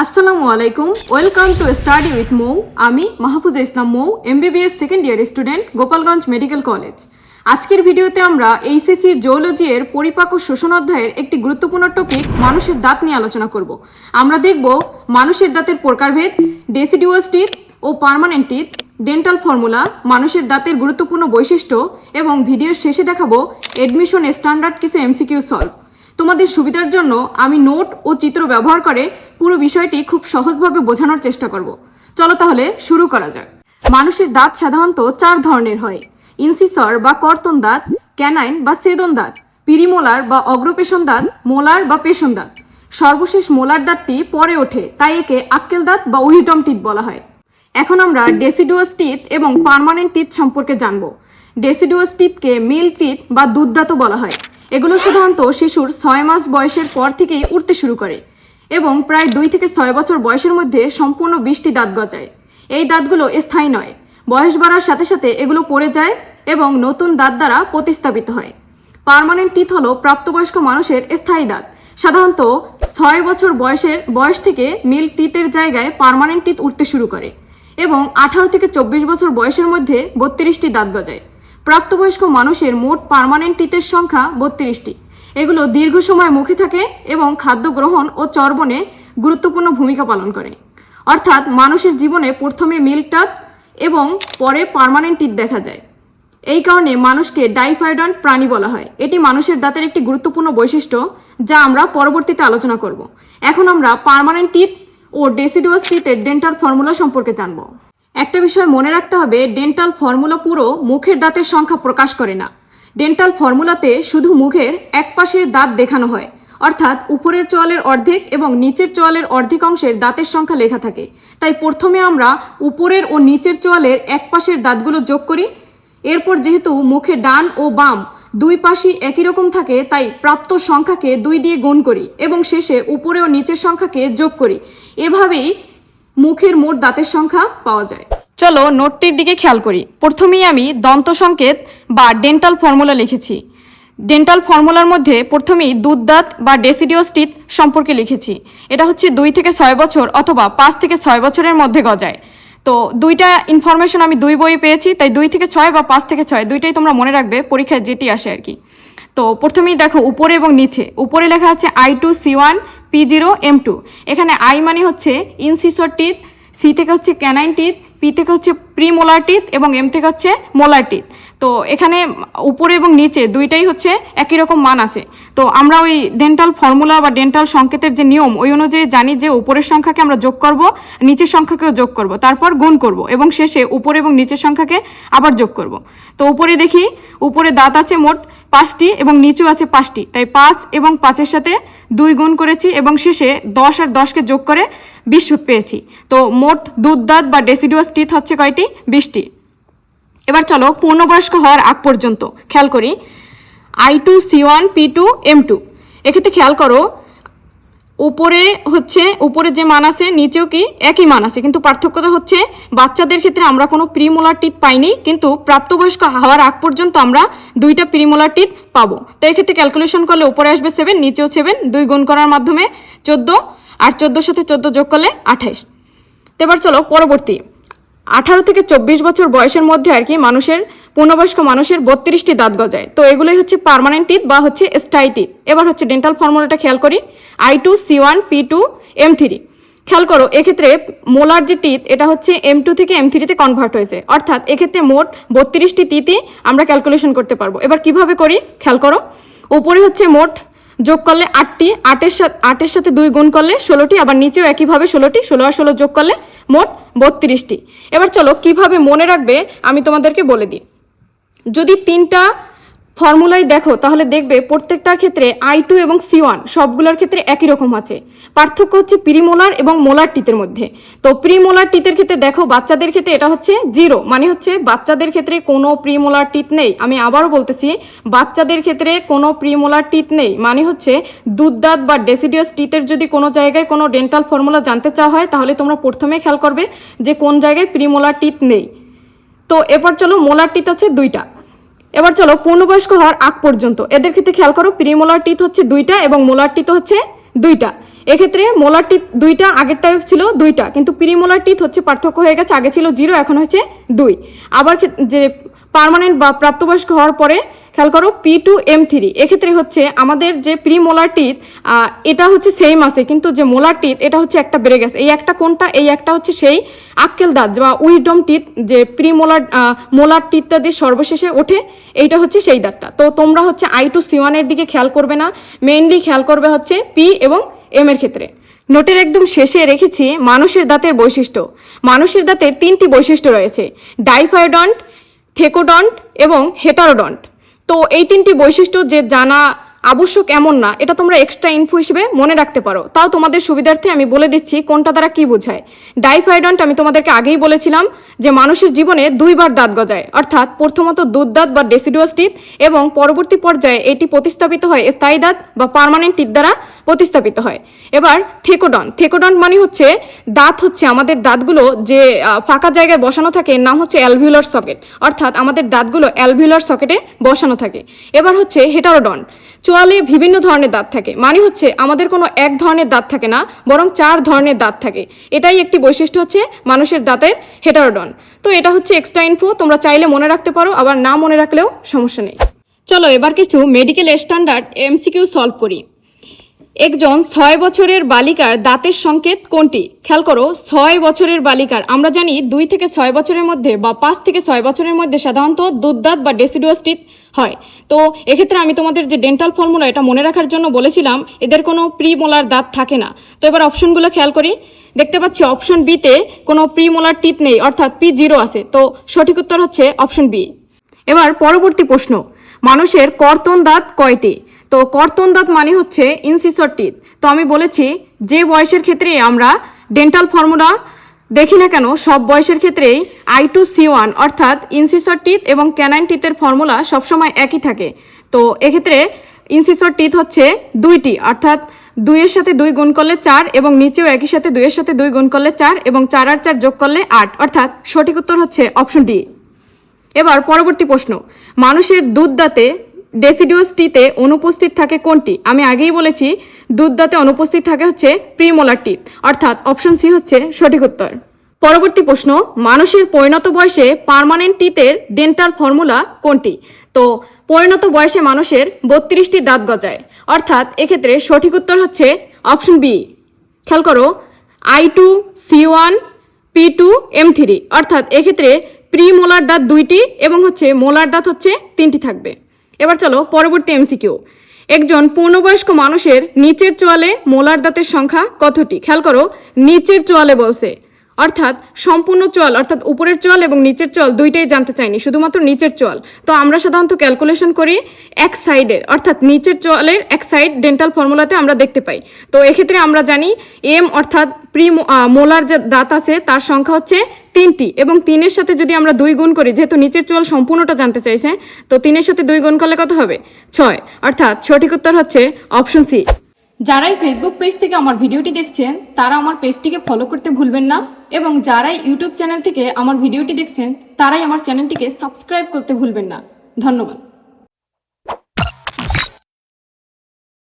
আসসালামু আলাইকুম, welcome to study with Mou. আমি Mahfuza Islam Mou, MBBS second year student, Gopalganj medical college. আজকের ভিডিওতে আমরা এইচএসসি জুওলজি এর পরিপাক ও শোষণ অধ্যায়ের একটি গুরুত্বপূর্ণ টপিক মানুষের দাঁত নিয়ে আলোচনা করব। আমরা দেখব মানুষের দাঁতের প্রকারভেদ, ডেসিডুয়াস টিথ ও পার্মানেন্ট টিথ, ডেন্টাল ফর্মুলা, মানুষের দাঁতের গুরুত্বপূর্ণ বৈশিষ্ট্য এবং ভিডিওর শেষে দেখাবো এডমিশন স্ট্যান্ডার্ড কিছু এমসিকিউ সলভ। তোমাদের সুবিধার জন্য আমি নোট ও চিত্র ব্যবহার করে পুরো বিষয়টি খুব সহজভাবে বোঝানোর চেষ্টা করব। চলো তাহলে শুরু করা যাক। মানুষের দাঁত সাধারণত 4 ধরনের হয়: ইনসিসর বা কর্তন দাঁত, ক্যানাইন বা সেদন দাঁত, পিরিমোলার বা অগ্রপেশন দাঁত, মোলার বা পেশন দাঁত। সর্বশেষ মোলার দাঁতটি পরে ওঠে, তাই একে আক্কেল দাঁত বা উইজডম টিথ বলা হয়। এখন আমরা ডেসিডুয়াস টিথ এবং পার্মানেন্ট টিথ সম্পর্কে জানব। ডেসিডুয়াস টিথকে মিল্ক টিথ বা দুধ দাঁতও বলা হয়। এগুলো সাধারণত শিশুর 6 মাস বয়সের পর থেকেই উঠতে শুরু করে এবং প্রায় 2 থেকে 6 বছর বয়সের মধ্যে সম্পূর্ণ 20টি দাঁত গজায়। এই দাঁতগুলো স্থায়ী নয়, বয়স বাড়ার সাথে সাথে এগুলো পড়ে যায় এবং নতুন দাঁত দ্বারা প্রতিস্থাপিত হয়। পার্মানেন্ট টিথ হলো প্রাপ্তবয়স্ক মানুষের স্থায়ী দাঁত। সাধারণত 6 বছর বয়স থেকে মিল্ক টিথের জায়গায় পার্মানেন্ট টিথ উঠতে শুরু করে এবং 18 থেকে 24 বছর বয়সের মধ্যে 32টি দাঁত গজায়। প্রাপ্তবয়স্ক মানুষের মোট পার্মানেন্ট টিথের সংখ্যা 32টি। এগুলো দীর্ঘ সময় মুখে থাকে এবং খাদ্য গ্রহণ ও চর্বণে গুরুত্বপূর্ণ ভূমিকা পালন করে। অর্থাৎ মানুষের জীবনে প্রথমে মিল্ক দাঁত এবং পরে পার্মানেন্ট টিথ দেখা যায়। এই কারণে মানুষকে ডাইফাইডন্ট প্রাণী বলা হয়। এটি মানুষের দাঁতের একটি গুরুত্বপূর্ণ বৈশিষ্ট্য, যা আমরা পরবর্তীতে আলোচনা করব। এখন আমরা পার্মানেন্ট টিথ ও ডেসিডুয়াস টিথের ডেন্টাল ফর্মুলা সম্পর্কে জানব। একটা বিষয় মনে রাখতে হবে, ডেন্টাল ফর্মুলা পুরো মুখের দাঁতের সংখ্যা প্রকাশ করে না। ডেন্টাল ফর্মুলাতে শুধু মুখের এক পাশের দাঁত দেখানো হয়, অর্থাৎ উপরের চোয়ালের অর্ধেক এবং নিচের চোয়ালের অর্ধেক অংশের দাঁতের সংখ্যা লেখা থাকে। তাই প্রথমে আমরা উপরের ও নিচের চোয়ালের এক পাশের দাঁতগুলো যোগ করি। এরপর যেহেতু মুখে ডান ও বাম দুই পাশই একই রকম থাকে, তাই প্রাপ্ত সংখ্যাকে 2 দিয়ে গুণ করি এবং শেষে উপরে ও নিচের সংখ্যাকে যোগ করি। এভাবেই মুখের মোট দাঁতের সংখ্যা পাওয়া যায়। চলো নোটটির দিকে খেয়াল করি। প্রথমেই আমি দন্ত সংকেত বা ডেন্টাল ফর্মুলা লিখেছি। ডেন্টাল ফর্মুলার মধ্যে প্রথমেই দুধ দাঁত বা ডেসিডুয়াস টিথ সম্পর্কে লিখেছি। এটা হচ্ছে 2 থেকে 6 বছর অথবা 5 থেকে 6 বছরের মধ্যে গজায়। তো দুইটা ইনফরমেশন আমি 2 বইয়ে পেয়েছি, তাই 2 থেকে 6 বা 5 থেকে 6 দুইটাই তোমরা মনে রাখবে, পরীক্ষায় যেটি আসে আর কি। তো প্রথমেই দেখো উপরে এবং নিচে। উপরে লেখা আছে I2 C1 P0 M2। এখানে I মানে হচ্ছে ইনসিসর টিথ, সি থেকে হচ্ছে ক্যানাইন টিথ, পি থেকে হচ্ছে প্রিমোলার টিথ এবং এম থেকে হচ্ছে মোলার টিথ। তো এখানে উপরে এবং নিচে দুইটাই হচ্ছে একই রকম মান আছে। তো আমরা ওই ডেন্টাল ফর্মুলা বা ডেন্টাল সংকেতের যে নিয়ম, ওই অনুযায়ী জানি যে উপরের সংখ্যাকে আমরা যোগ করব, নিচের সংখ্যাকেও যোগ করব, তারপর গুণ করব এবং শেষে উপরে এবং নিচের সংখ্যাকে আবার যোগ করব। তো উপরে দেখি, উপরে দাঁত আছে মোট 5টি এবং নিচেও আছে 5টি, তাই 5 এবং 5-এর সাথে 2 গুণ করেছি এবং শেষে 10 আর 10কে যোগ করে 20 পেয়েছি। তো মোট দুধ দাঁত বা ডেসিডুয়াস টিথ হচ্ছে কয়টি? 20টি। এবার চলো পূর্ণবয়স্ক হওয়ার আগ পর্যন্ত খেয়াল করি। I2 C1 P2 M2। এক্ষেত্রে খেয়াল করো, উপরে যে মান আছে নিচেও কি একই মান আছে, কিন্তু পার্থক্যটা হচ্ছে বাচ্চাদের ক্ষেত্রে আমরা কোনো প্রিমোলার টিথ পাইনি, কিন্তু প্রাপ্তবয়স্ক হওয়ার আগ পর্যন্ত আমরা 2টা প্রিমোলার টিথ পাবো। তো এক্ষেত্রে ক্যালকুলেশন করলে উপরে আসবে 7, নিচেও 7, 2 গুণ করার মাধ্যমে 14, আর 14-র সাথে 14 যোগ করলে 28। তো এবার চলো পরবর্তী 18 থেকে 24 বছর বয়সের মধ্যে আর কি পূর্ণবয়স্ক মানুষের 32টি দাঁত গজায়। তো এগুলোই হচ্ছে পার্মানেন্ট টিথ বা হচ্ছে স্থায়ী টিথ। এবার হচ্ছে ডেন্টাল ফর্মুলাটা খেয়াল করি। I2 C1 P2 M3। খেয়াল করো, এক্ষেত্রে মোলার যে টিথ এটা হচ্ছে M2 থেকে M3 তে কনভার্ট হয়েছে, অর্থাৎ এক্ষেত্রে মোট 32টি টিথই আমরা ক্যালকুলেশন করতে পারবো। এবার কিভাবে করি খেয়াল করো। উপরে হচ্ছে মোট যোগ করলে 8টি, 8-এর সাথে 2 গুণ করলে 16টি, আবার নিচেও একইভাবে 16টি, 16 আর 16 যোগ করলে মোট 32টি। এবার চলো কিভাবে মনে রাখবে আমি তোমাদেরকে বলে দিই। যদি 3টা ফর্মুলাই দেখো তাহলে দেখবে প্রত্যেকটার ক্ষেত্রে I2 এবং C1 সবগুলোর ক্ষেত্রে একই রকম আছে। পার্থক্য হচ্ছে প্রিমোলার এবং মোলার টিথের মধ্যে। তো প্রিমোলার টিথের ক্ষেত্রে দেখো বাচ্চাদের ক্ষেত্রে এটা হচ্ছে 0, মানে হচ্ছে বাচ্চাদের ক্ষেত্রে কোনো প্রিমোলার টিথ নেই। আমি আবারও বলতেছি, বাচ্চাদের ক্ষেত্রে কোনো প্রিমোলার টিথ নেই, মানে হচ্ছে দুধ দাঁত বা ডেসিডুয়াস টিথের যদি কোনো জায়গায় কোনো ডেন্টাল ফর্মুলা জানতে চাওয়া হয় তাহলে তোমরা প্রথমে খেয়াল করবে যে কোন জায়গায় প্রিমোলার টিথ নেই। তো এবার চলো মোলার টিথ আছে 2টা। এবার চলো পূর্ণবয়স্ক হওয়ার আগ পর্যন্ত এদের ক্ষেত্রে খেয়াল করো, প্রিমোলার টিথ হচ্ছে 2টা এবং মোলার টিথ হচ্ছে 2টা। এক্ষেত্রে মোলার টিথ দুইটা, আগেরটা ছিল দুইটা, কিন্তু প্রিমোলার টিথ হচ্ছে পার্থক্য হয়ে গেছে, আগে ছিল 0 এখন হচ্ছে 2। আবার যে পার্মানেন্ট বা প্রাপ্তবয়স্ক হওয়ার পরে খেয়াল করো P2M3, এক্ষেত্রে হচ্ছে আমাদের যে প্রিমোলার টিথ এটা হচ্ছে সেম আছে, কিন্তু যে মোলার টিথ এটা হচ্ছে একটা বেড়ে গেছে। এই একটা কোনটা? এই একটা হচ্ছে সেই আক্কেল দাঁত বা উইজডম টিথ, যে মোলার টিথটা যে সর্বশেষে ওঠে, এইটা হচ্ছে সেই দাঁতটা। তো তোমরা হচ্ছে I2C1 এর দিকে খেয়াল করবে না, মেইনলি খেয়াল করবে হচ্ছে P এবং M এর ক্ষেত্রে। নোটের একদম শেষে রেখেছি মানুষের দাঁতের বৈশিষ্ট্য। মানুষের দাঁতের 3টি বৈশিষ্ট্য রয়েছে, ডাইফায়োডন্ট, থেকোডন্ট এবং হেটারোডন্ট। তো এই 3টি বৈশিষ্ট্য যে জানা আবশ্যক এমন না, এটা তোমরা এক্সট্রা ইনফো হিসেবে মনে রাখতে পারো। তাও তোমাদের সুবিধার্থে আমি বলে দিচ্ছি কোনটা দ্বারা কি বোঝায়। ডাইফায়োডন্ট আমি তোমাদেরকে আগেই বলেছিলাম যে মানুষের জীবনে 2বার দাঁত গজায়, অর্থাৎ প্রথমত দুধ দাঁত বা ডেসিডুয়াস টিথ, এবং পরবর্তী পর্যায়ে এটি প্রতিস্থাপিত হয় স্থায়ী দাঁত বা পার্মানেন্ট টিথ দ্বারা প্রতিস্থাপিত হয়। এবার থেকোডন্ট মানে হচ্ছে দাঁত হচ্ছে আমাদের দাঁতগুলো যে ফাঁকা জায়গায় বসানো থাকে, এর নাম হচ্ছে অ্যালভিউলার সকেট, অর্থাৎ আমাদের দাঁতগুলো অ্যালভিউলার সকেটে বসানো থাকে। এবার হচ্ছে হেটারোডন্ট, চোয়ালে বিভিন্ন ধরনের দাঁত থাকে, মানে হচ্ছে আমাদের কোনো এক ধরনের দাঁত থাকে না, বরং 4 ধরনের দাঁত থাকে। এটাই একটি বৈশিষ্ট্য হচ্ছে মানুষের দাঁতের হেটারোডন্ট। তো এটা হচ্ছে এক্সট্রা ইনফো, তোমরা চাইলে মনে রাখতে পারো, আবার না মনে রাখলেও সমস্যা নেই। চলো এবার কিছু মেডিকেল স্ট্যান্ডার্ড MCQ সলভ করি। একজন 6 বছরের বালিকার দাঁতের সংকেত কোনটি? খেয়াল করো, 6 বছরের বালিকার, আমরা জানি 2 থেকে 6 বছরের মধ্যে বা 5 থেকে 6 বছরের মধ্যে সাধারণত দুধ দাঁত বা ডেসিডুয়াস টিথ হয়। তো এক্ষেত্রে আমি তোমাদের যে ডেন্টাল ফর্মুলা এটা মনে রাখার জন্য বলেছিলাম, এদের কোনো প্রিমোলার দাঁত থাকে না। তো এবার অপশনগুলো খেয়াল করি, দেখতে পাচ্ছি অপশন বিতে কোনো প্রিমোলার টিথ নেই, অর্থাৎ P0 আছে। তো সঠিক উত্তর হচ্ছে অপশন বি। এবার পরবর্তী প্রশ্ন, মানুষের কর্তন দাঁত কয়টি? তো কর্তন দাঁত মানে হচ্ছে ইনসিসর টিথ। তো আমি বলেছি যে বয়সের ক্ষেত্রে আমরা ডেন্টাল ফর্মুলা দেখি না কেন, সব বয়সের ক্ষেত্রেই I2C1 অর্থাৎ ইনসিসর টিথ এবং ক্যানাইন টিথের ফর্মুলা সবসময় একই থাকে। তো এক্ষেত্রে ইনসিসর টিথ হচ্ছে 2টি, অর্থাৎ 2 এর সাথে 2 গুণ করলে 4, এবং নিচেও একই সাথে 2 এর সাথে 2 গুণ করলে 4, এবং 4 আর 4 যোগ করলে 8, অর্থাৎ সঠিক উত্তর হচ্ছে অপশন ডি। এবার পরবর্তী প্রশ্ন, মানুষের দুধ দাঁতে ডেসিডুয়াস টিথে অনুপস্থিত থাকে কোনটি? আমি আগেই বলেছি দুধ দাঁতে অনুপস্থিত থাকে হচ্ছে প্রিমোলার টিথ, অর্থাৎ অপশন সি হচ্ছে সঠিক উত্তর। পরবর্তী প্রশ্ন, মানুষের পরিণত বয়সে পার্মানেন্ট টিথের ডেন্টাল ফর্মুলা কোনটি? তো পরিণত বয়সে মানুষের 32টি দাঁত গজায়, অর্থাৎ এক্ষেত্রে সঠিক উত্তর হচ্ছে অপশন বি। খেয়াল করো, I2C1 P2M3, অর্থাৎ এক্ষেত্রে প্রিমোলার দাঁত 2টি এবং হচ্ছে মোলার দাঁত হচ্ছে 3টি থাকবে। এবার চলো পরবর্তী MCQ, একজন পূর্ণবয়স্ক মানুষের নিচের চোয়ালে মোলার দাঁতের সংখ্যা কতটি? খেয়াল করো, নিচের চোয়ালে বলছে, অর্থাৎ সম্পূর্ণ চোয়াল, অর্থাৎ উপরের চোয়াল এবং নিচের চোয়াল দুইটাই জানতে চাইনি, শুধুমাত্র নিচের চোয়াল। তো আমরা সাধারণত ক্যালকুলেশন করি এক সাইডের, অর্থাৎ নিচের চোয়ালের এক সাইড ডেন্টাল ফর্মুলাতে আমরা দেখতে পাই। তো এক্ষেত্রে আমরা জানি M অর্থাৎ মোলার যে দাঁত আছে তার সংখ্যা হচ্ছে 3টি, এবং 3-এর সাথে যদি আমরা 2 গুণ করি, যেহেতু নিচের চোয়াল সম্পূর্ণটা জানতে চাইছে, তো 3-এর সাথে 2 গুণ করলে কত হবে? 6, অর্থাৎ সঠিক উত্তর হচ্ছে অপশন সি। যারাই ফেসবুক পেজ থেকে আমার ভিডিওটি দেখছেন তারা আমার পেজটিকে ফলো করতে ভুলবেন না, এবং যারাই ইউটিউব চ্যানেল থেকে আমার ভিডিওটি দেখছেন তারাই আমার চ্যানেলটিকে সাবস্ক্রাইব করতে ভুলবেন না। ধন্যবাদ।